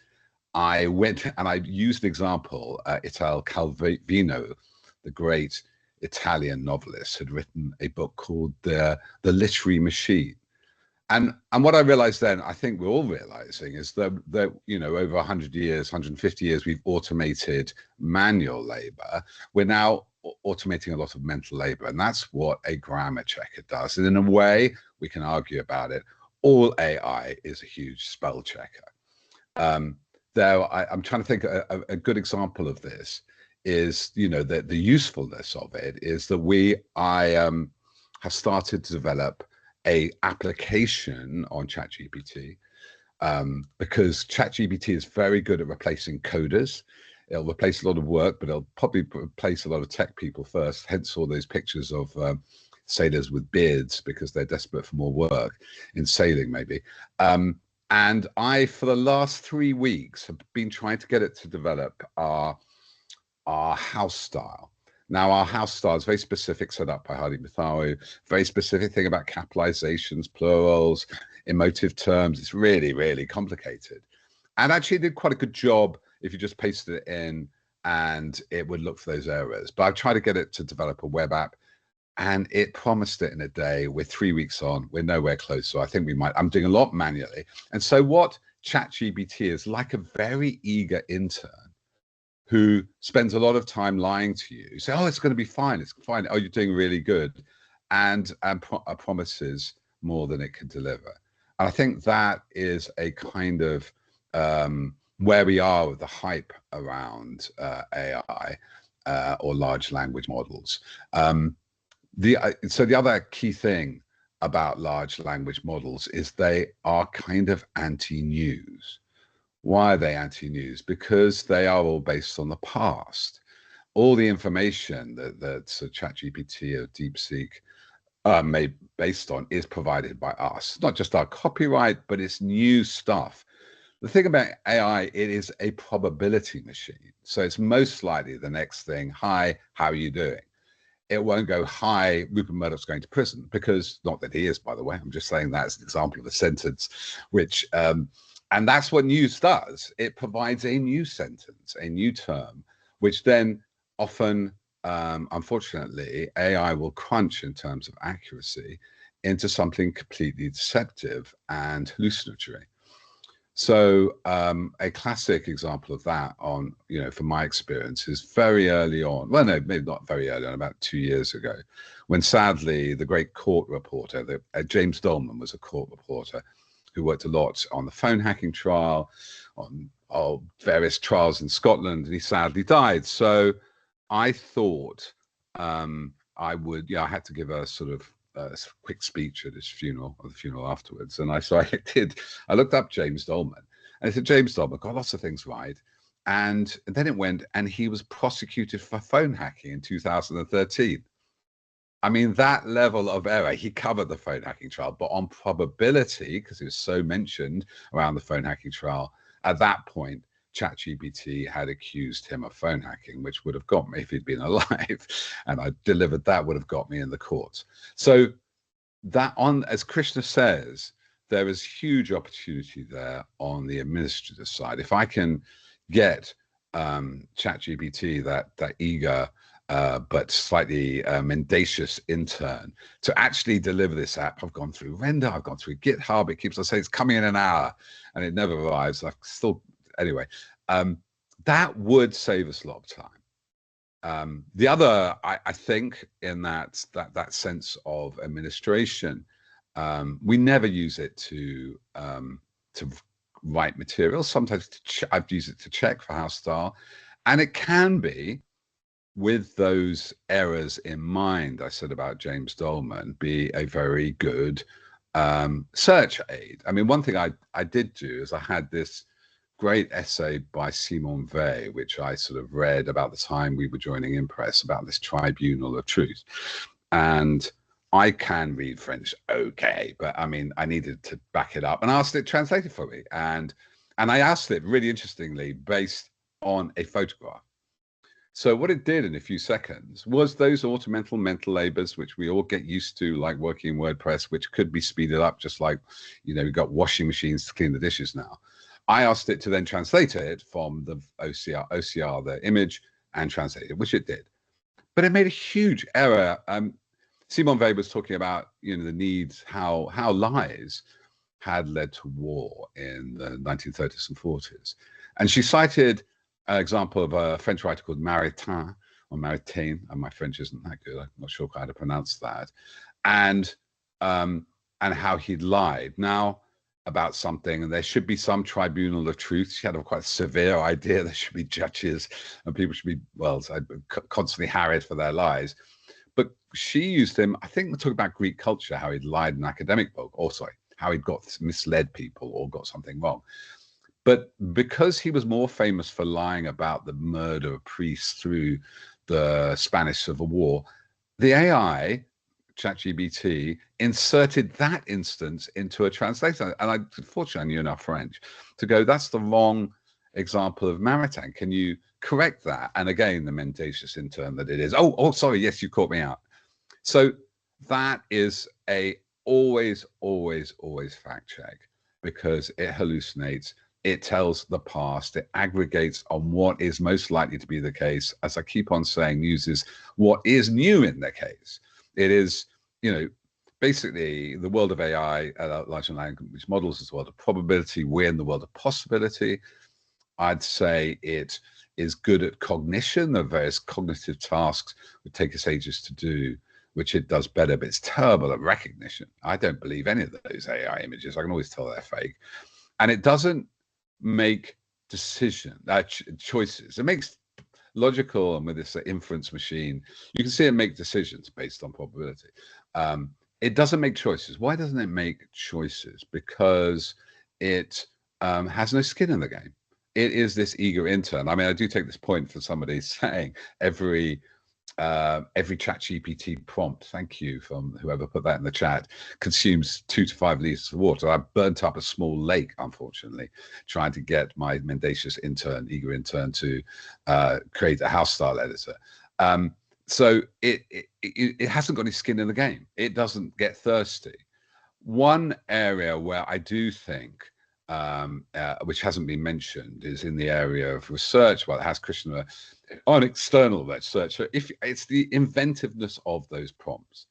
I went and I used an example. Italo Calvino, the great Italian novelist, had written a book called The Literary Machine. And what I realized then, I think we're all realizing, is that you know, over 100 years, 150 years, we've automated manual labor. We're now automating a lot of mental labor, and that's what a grammar checker does. And in a way, we can argue about it, all AI is a huge spell checker. I'm trying to think a good example of this is, you know, the usefulness of it is that I have started to develop a application on ChatGPT, because ChatGPT is very good at replacing coders. It'll replace a lot of work, but it'll probably replace a lot of tech people first, hence all those pictures of sailors with beards, because they're desperate for more work in sailing, maybe. And I, for the last 3 weeks, have been trying to get it to develop our house style. Now, our house style is very specific, set up by Hardy Matharu, very specific thing about capitalizations, plurals, emotive terms. It's really, really complicated. And actually it did quite a good job if you just pasted it in and it would look for those errors. But I've tried to get it to develop a web app, and it promised it in a day. We're 3 weeks on, we're nowhere close. So I think I'm doing a lot manually. And so what ChatGPT is, like a very eager intern who spends a lot of time lying to you. You say, oh, it's going to be fine, it's fine. Oh, you're doing really good. And promises more than it can deliver. And I think that is a kind of where we are with the hype around AI or large language models. So the other key thing about large language models is they are kind of anti-news. Why are they anti-news? Because they are all based on the past. All the information that ChatGPT or DeepSeek made based on is provided by us. Not just our copyright, but it's new stuff. The thing about AI, it is a probability machine. So it's most likely the next thing, hi, how are you doing? It won't go, hi, Rupert Murdoch's going to prison, because not that he is, by the way. I'm just saying that as an example of a sentence, which, and that's what news does. It provides a new sentence, a new term, which then often, unfortunately, AI will crunch in terms of accuracy into something completely deceptive and hallucinatory. So a classic example of that, on, you know, from my experience, is very early on. Well, no, maybe not very early on, about 2 years ago, when sadly the great court reporter, James Dolman, was a court reporter who worked a lot on the phone hacking trial, on various trials in Scotland, and he sadly died. So I thought I had to give a sort of quick speech at his funeral, or the funeral afterwards. And I looked up James Dolman, and I said, James Dolman got lots of things right. And then it went, and he was prosecuted for phone hacking in 2013. I mean, that level of error. He covered the phone hacking trial, but on probability, because it was so mentioned around the phone hacking trial, at that point, ChatGPT had accused him of phone hacking, which would have got me if he'd been alive, and I delivered that, would have got me in the courts. So that, on, as Krishna says, there is huge opportunity there on the administrative side. If I can get ChatGPT, that eager but slightly mendacious intern, to actually deliver this app. I've gone through Render, I've gone through GitHub. It keeps on saying it's coming in an hour, and it never arrives. I still, anyway, that would save us a lot of time. The other, I think, in that sense of administration, we never use it to write materials. Sometimes I've used it to check for house style, and it can be, with those errors in mind, I said about James Dolman, be a very good search aid. I mean, one thing I did do is I had this great essay by Simon Weil, which I sort of read about the time we were joining Impress, about this tribunal of truth. And I can read French okay, but I mean, I needed to back it up, and I asked it translated for me. And I asked it, really interestingly, based on a photograph. So what it did in a few seconds was those mental labors, which we all get used to, like working in WordPress, which could be speeded up, just like, you know, we've got washing machines to clean the dishes now. I asked it to then translate it from the OCR, the image, and translate it, which it did. But it made a huge error. Simon Weil was talking about, you know, the needs, how lies had led to war in the 1930s and 40s. And she cited an example of a French writer called Maritain, or Maritain, and my French isn't that good, I'm not sure how to pronounce that, and how he'd lied now about something, and there should be some tribunal of truth. She had a quite severe idea. There should be judges, and people should be, well, constantly harried for their lies. But she used him, I think, to talk about Greek culture, how he'd lied in an academic book, or sorry, how he'd misled people or got something wrong. But because he was more famous for lying about the murder of priests through the Spanish Civil War, the AI, ChatGPT, inserted that instance into a translator. And fortunately, I knew enough French to go, that's the wrong example of Maritain. Can you correct that? And again, the mendacious intern that it is. Oh, sorry, yes, you caught me out. So that is always fact check, because it hallucinates. It tells the past, it aggregates on what is most likely to be the case. As I keep on saying, uses what is new in the case. It is, you know, basically the world of AI, large language models, is the world of probability. We're in the world of possibility. I'd say it is good at cognition of various cognitive tasks would take us ages to do, which it does better, but it's terrible at recognition. I don't believe any of those AI images. I can always tell they're fake. And it doesn't make choices. It makes logical, and with this inference machine, you can see it make decisions based on probability. It doesn't make choices. Why doesn't it make choices? Because it has no skin in the game. It is this eager intern. I mean, I do take this point for somebody saying every ChatGPT prompt, thank you from whoever put that in the chat, consumes 2 to 5 liters of water. I burnt up a small lake, unfortunately, trying to get my mendacious eager intern to create a house style editor. So it hasn't got any skin in the game. It doesn't get thirsty. One area where I do think, which hasn't been mentioned, is in the area of research. Well, it has Krishna on external research. So if it's the inventiveness of those prompts,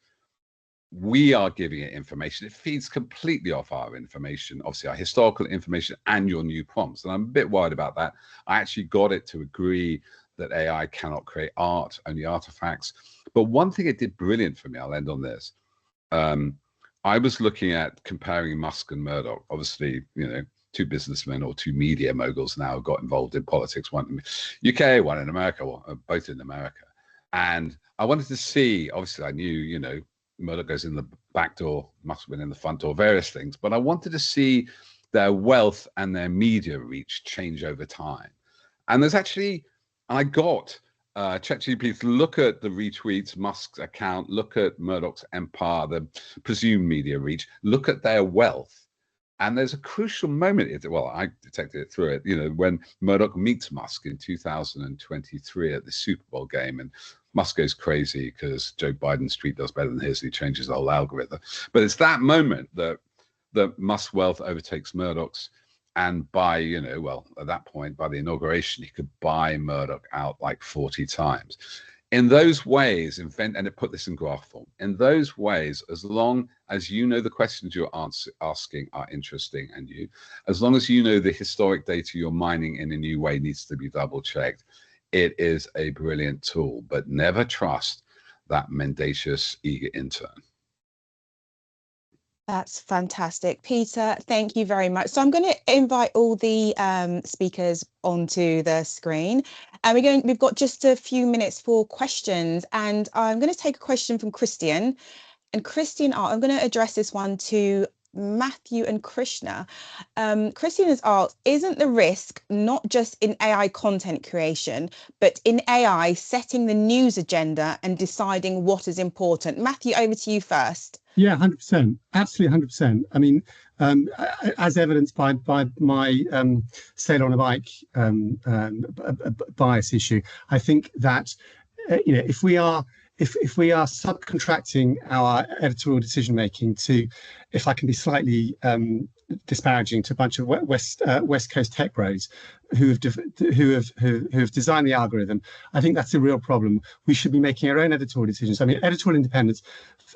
we are giving it information. It feeds completely off our information, obviously our historical information and your new prompts. And I'm a bit worried about that. I actually got it to agree that AI cannot create art, only artifacts. But one thing it did brilliant for me, I'll end on this. I was looking at comparing Musk and Murdoch. Obviously, you know, 2 businessmen or 2 media moguls now got involved in politics, one in the UK, one in America, well, both in America. And I wanted to see, obviously I knew, you know, Murdoch goes in the back door, Musk went in the front door, various things, but I wanted to see their wealth and their media reach change over time. And there's actually, I got ChatGPT to look at the retweets, Musk's account, look at Murdoch's empire, the presumed media reach, look at their wealth. And there's a crucial moment, well, I detected it through it, when Murdoch meets Musk in 2023 at the Super Bowl game, and Musk goes crazy because Joe Biden's tweet does better than his, and he changes the whole algorithm. But it's that moment that Musk's wealth overtakes Murdoch's, and by, at that point, by the inauguration, he could buy Murdoch out like 40 times. In those ways, and it put this in graph form, in those ways, as long as the questions you're asking are interesting, and as long as the historic data you're mining in a new way needs to be double checked, it is a brilliant tool. But never trust that mendacious, eager intern. That's fantastic. Peter, thank you very much. So I'm going to invite all the speakers onto the screen. And we've got just a few minutes for questions. And I'm going to take a question from Christian. And Christian, I'm going to address this one to Matthew and Krishna. Christian has asked, isn't the risk not just in AI content creation, but in AI setting the news agenda and deciding what is important? Matthew, over to you first. Yeah, 100%, absolutely 100%. I mean, as evidenced by my sail on a bike bias issue, I think that if we are subcontracting our editorial decision making to, if I can be slightly disparaging, to a bunch of West Coast tech bros who have designed the algorithm, I think that's a real problem. We should be making our own editorial decisions. I mean, editorial independence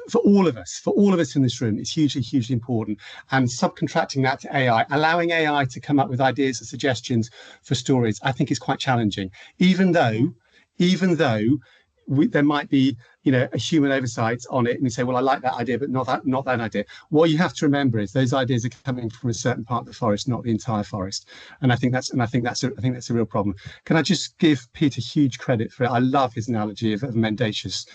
for all of us in this room is hugely important. And subcontracting that to AI, allowing AI to come up with ideas and suggestions for stories, I think is quite challenging. Even though there might be, a human oversight on it, and you say, well, I like that idea, but not that idea. What you have to remember is those ideas are coming from a certain part of the forest, not the entire forest. And I think that's a real problem. Can I just give Peter huge credit for it? I love his analogy of mendacious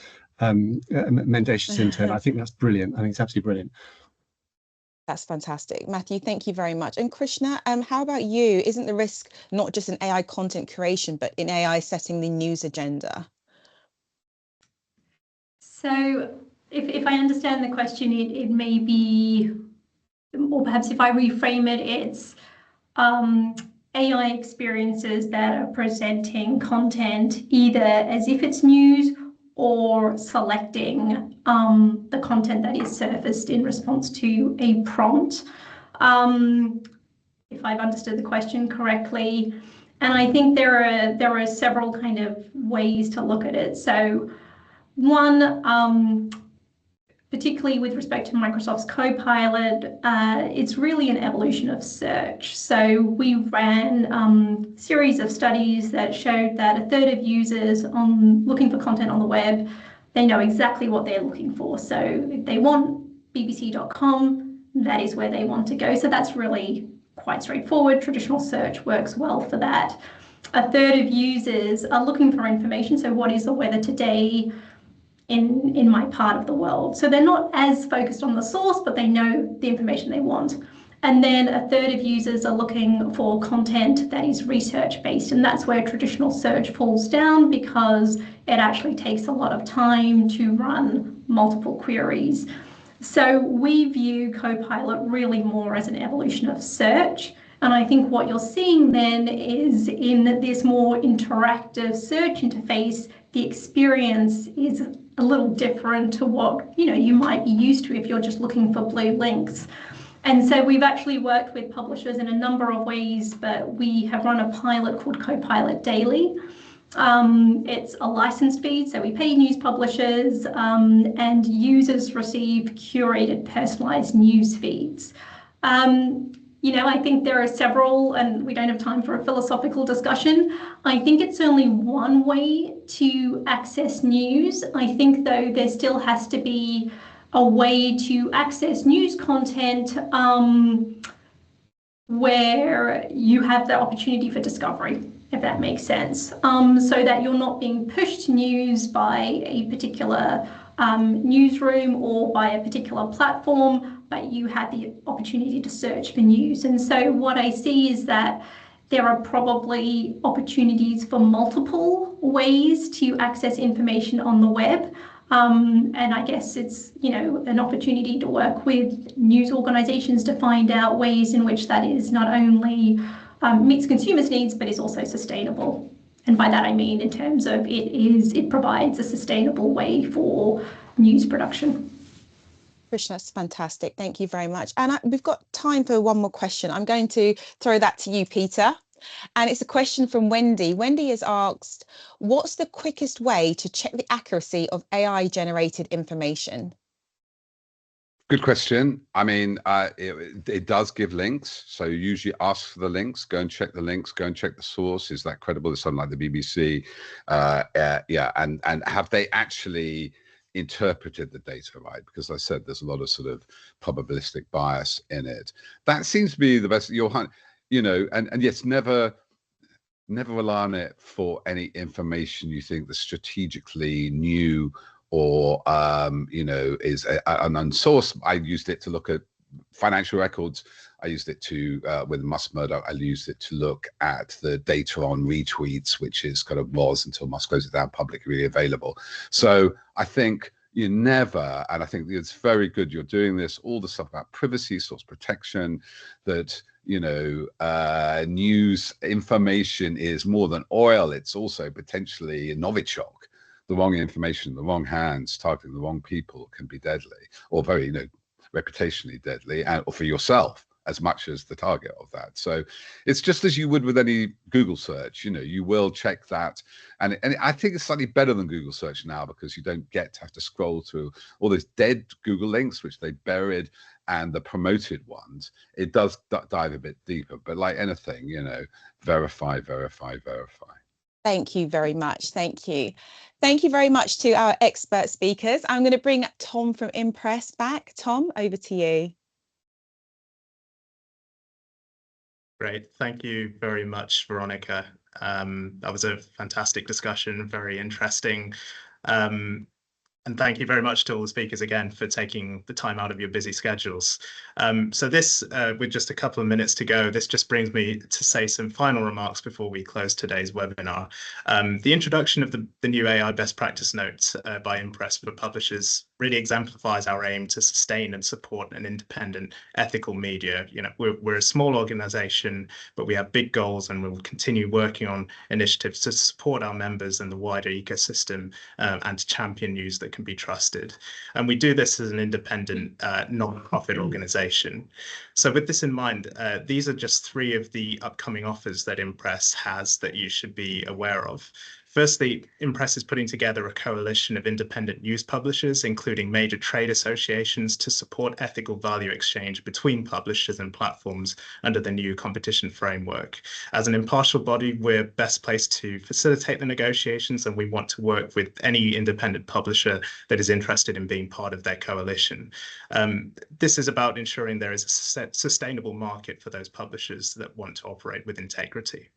intern. I think that's brilliant. I think it's absolutely brilliant. That's fantastic. Matthew, thank you very much. And Krishna, how about you? Isn't the risk not just in AI content creation, but in AI setting the news agenda? So if I understand the question, it may be, or perhaps if I reframe it, it's AI experiences that are presenting content either as if it's news or selecting the content that is surfaced in response to a prompt, if I've understood the question correctly. And I think there are several kind of ways to look at it. So one, particularly with respect to Microsoft's Copilot, it's really an evolution of search. So we ran a series of studies that showed that a third of users looking for content on the web, they know exactly what they're looking for. So if they want bbc.com, that is where they want to go. So that's really quite straightforward. Traditional search works well for that. A third of users are looking for information. So what is the weather today in my part of the world? So they're not as focused on the source, but they know the information they want. And then a third of users are looking for content that is research-based, and that's where traditional search falls down because it actually takes a lot of time to run multiple queries. So we view Copilot really more as an evolution of search. And I think what you're seeing then is in this more interactive search interface, the experience is a little different to what you might be used to if you're just looking for blue links. And so we've actually worked with publishers in a number of ways, but we have run a pilot called Copilot Daily. It's a licensed feed, so we pay news publishers, and users receive curated, personalized news feeds. I think there are several, and we don't have time for a philosophical discussion. I think it's only one way to access news. I think, though, there still has to be a way to access news content where you have the opportunity for discovery, if that makes sense, so that you're not being pushed news by a particular newsroom or by a particular platform, but you had the opportunity to search for news. And so what I see is that there are probably opportunities for multiple ways to access information on the web. And I guess it's, an opportunity to work with news organisations to find out ways in which that is not only meets consumers' needs, but is also sustainable. And by that I mean in terms of it provides a sustainable way for news production. Krishna, that's fantastic. Thank you very much. And we've got time for one more question. I'm going to throw that to you, Peter. And it's a question from Wendy. Wendy has asked, what's the quickest way to check the accuracy of AI generated information? Good question. I mean, it does give links. So usually ask for the links, go and check the links, go and check the source. Is that credible? It's something like the BBC. Yeah, and have they actually interpreted the data right? Because I said there's a lot of sort of probabilistic bias in it. That seems to be the best. And yes, never rely on it for any information you think that's strategically new or is an unsourced. I used it to look at financial records. I used it to with Musk Murdoch. I used it to look at the data on retweets, which is kind of was until Musk closed it down, publicly available. So I think you never, and I think it's very good you're doing this. All the stuff about privacy, source protection, that news information is more than oil. It's also potentially a Novichok. The wrong information, the wrong hands, targeting the wrong people can be deadly, or very, reputationally deadly, or for yourself as much as the target of that. So it's just as you would with any Google search. You will check that, and I think it's slightly better than Google search now because you don't have to scroll through all those dead Google links which they buried and the promoted ones. It does dive a bit deeper, but like anything, verify. Thank you very much. Thank you. Thank you very much to our expert speakers. I'm going to bring Tom from Impress back. Tom, over to you. Great. Thank you very much, Veronica. That was a fantastic discussion, very interesting. And thank you very much to all the speakers again for taking the time out of your busy schedules. So this, with just a couple of minutes to go, this just brings me to say some final remarks before we close today's webinar. The introduction of the new AI best practice notes by Impress for publishers really exemplifies our aim to sustain and support an independent, ethical media. We're a small organization, but we have big goals, and we'll continue working on initiatives to support our members and the wider ecosystem and to champion news that can be trusted. And we do this as an independent, non-profit organization. So with this in mind, these are just 3 of the upcoming offers that Impress has that you should be aware of. Firstly, Impress is putting together a coalition of independent news publishers, including major trade associations, to support ethical value exchange between publishers and platforms under the new competition framework. As an impartial body, we're best placed to facilitate the negotiations, and we want to work with any independent publisher that is interested in being part of their coalition. This is about ensuring there is a sustainable market for those publishers that want to operate with integrity.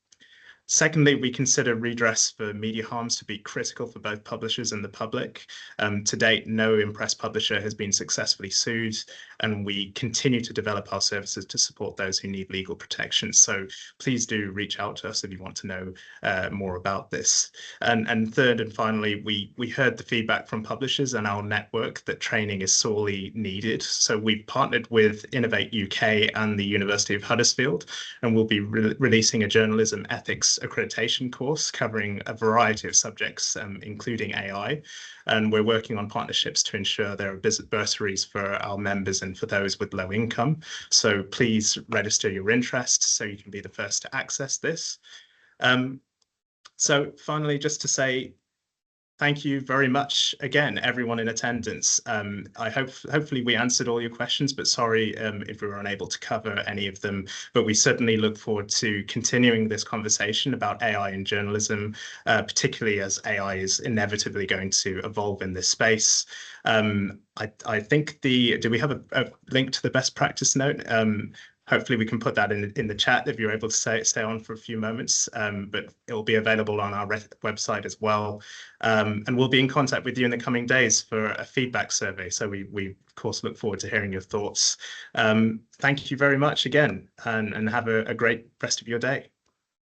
Secondly, we consider redress for media harms to be critical for both publishers and the public. To date, no Impress publisher has been successfully sued, and we continue to develop our services to support those who need legal protection. So please do reach out to us if you want to know more about this. And third and finally, we heard the feedback from publishers and our network that training is sorely needed. So we've partnered with Innovate UK and the University of Huddersfield, and we'll be releasing a journalism ethics accreditation course covering a variety of subjects, including AI. And we're working on partnerships to ensure there are bursaries for our members and for those with low income. So please register your interest so you can be the first to access this. So finally, just to say, thank you very much again, everyone in attendance. Hopefully we answered all your questions, but sorry if we were unable to cover any of them. But we certainly look forward to continuing this conversation about AI in journalism, particularly as AI is inevitably going to evolve in this space. I think do we have a link to the best practice note? Hopefully we can put that in the chat if you're able to stay on for a few moments, but it will be available on our website as well. And we'll be in contact with you in the coming days for a feedback survey. So we of course look forward to hearing your thoughts. Thank you very much again, and have a great rest of your day.